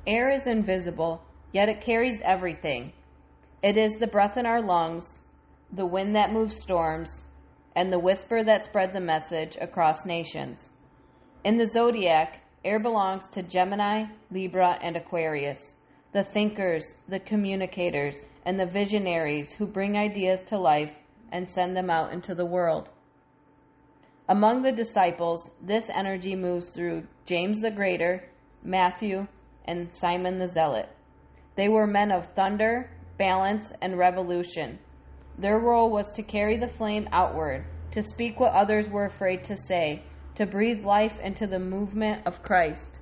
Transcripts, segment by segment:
Air is invisible, yet it carries everything. It is the breath in our lungs, the wind that moves storms, and the whisper that spreads a message across nations. In the zodiac, air belongs to Gemini, Libra, and Aquarius, the thinkers, the communicators, and the visionaries who bring ideas to life and send them out into the world. Among the disciples, this energy moves through James the Greater, Matthew, and Simon the Zealot. They were men of thunder, balance, and revolution. Their role was to carry the flame outward, to speak what others were afraid to say, to breathe life into the movement of Christ.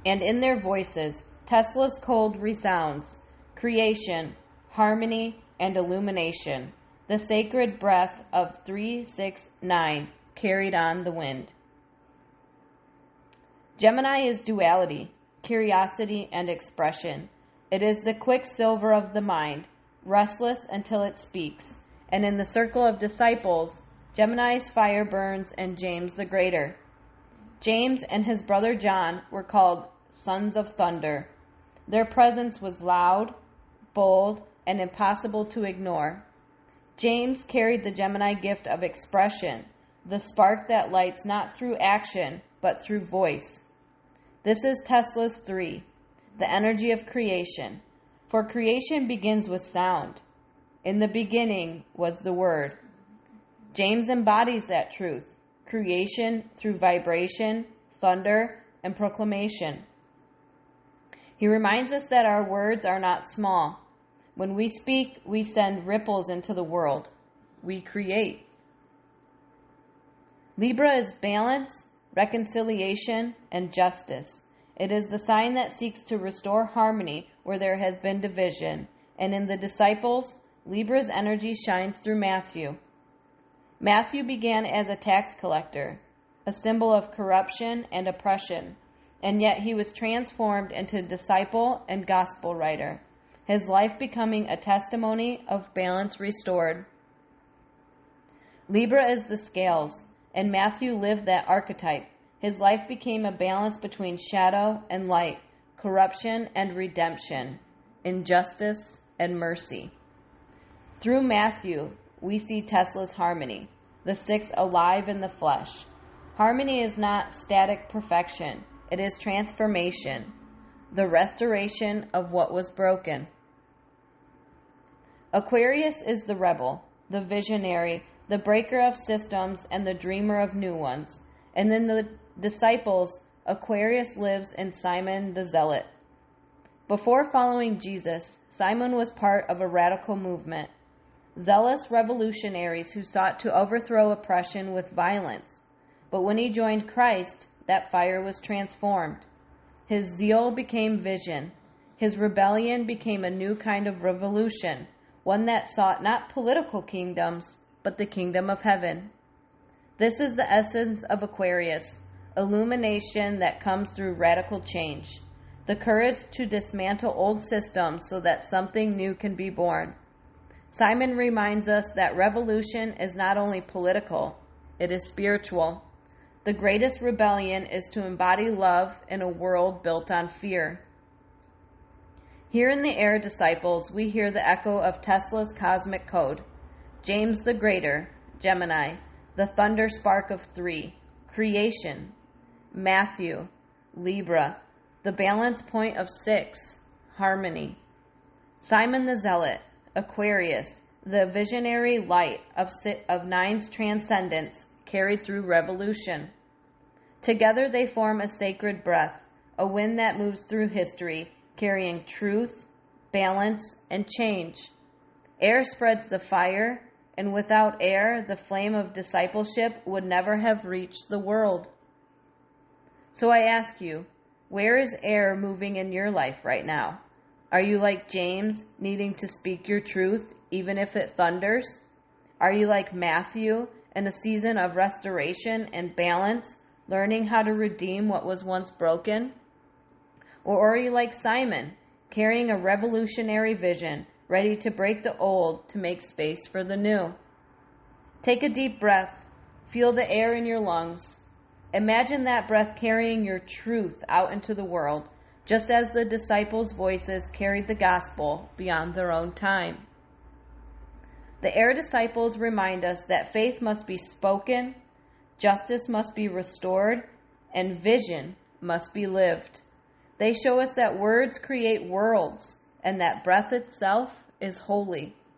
And in their voices, Tesla's code resounds: creation, harmony, and illumination. The sacred breath of 369 carried on the wind. Gemini is duality, curiosity, and expression. It is the quicksilver of the mind, restless until it speaks. And in the circle of disciples, Gemini's fire burns in James the Greater. James and his brother John were called sons of thunder. Their presence was loud, bold, and impossible to ignore. James carried the Gemini gift of expression, the spark that lights not through action, but through voice. This is Tesla's 3, the energy of creation. For creation begins with sound. In the beginning was the Word. James embodies that truth, creation through vibration, thunder, and proclamation. He reminds us that our words are not small. When we speak, we send ripples into the world. We create. Libra is balance, reconciliation, and justice. It is the sign that seeks to restore harmony where there has been division. And in the disciples, Libra's energy shines through Matthew. Matthew began as a tax collector, a symbol of corruption and oppression, and yet he was transformed into disciple and gospel writer, his life becoming a testimony of balance restored. Libra is the scales, and Matthew lived that archetype. His life became a balance between shadow and light, corruption and redemption, injustice and mercy. Through Matthew, we see Tesla's harmony, the 6 alive in the flesh. Harmony is not static perfection. It is transformation, the restoration of what was broken. Aquarius is the rebel, the visionary, the breaker of systems, and the dreamer of new ones. And in the disciples, Aquarius lives in Simon the Zealot. Before following Jesus, Simon was part of a radical movement. Zealous revolutionaries who sought to overthrow oppression with violence. But when he joined Christ, that fire was transformed. His zeal became vision. His rebellion became a new kind of revolution, one that sought not political kingdoms, but the kingdom of heaven. This is the essence of Aquarius, illumination that comes through radical change, the courage to dismantle old systems so that something new can be born. Simon reminds us that revolution is not only political, it is spiritual. The greatest rebellion is to embody love in a world built on fear. Here in the air, disciples, we hear the echo of Tesla's cosmic code. James the Greater, Gemini, the thunder spark of 3, creation. Matthew, Libra, the balance point of 6, harmony. Simon the Zealot, Aquarius, the visionary light of 9's transcendence carried through revolution. Together they form a sacred breath, a wind that moves through history, carrying truth, balance, and change. Air spreads the fire, and without air, the flame of discipleship would never have reached the world. So I ask you, where is air moving in your life right now? Are you like James, needing to speak your truth, even if it thunders? Are you like Matthew, in a season of restoration and balance, learning how to redeem what was once broken? Or are you like Simon, carrying a revolutionary vision, ready to break the old to make space for the new? Take a deep breath. Feel the air in your lungs. Imagine that breath carrying your truth out into the world, just as the disciples' voices carried the gospel beyond their own time. The Air disciples remind us that faith must be spoken, justice must be restored, and vision must be lived. They show us that words create worlds and that breath itself is holy.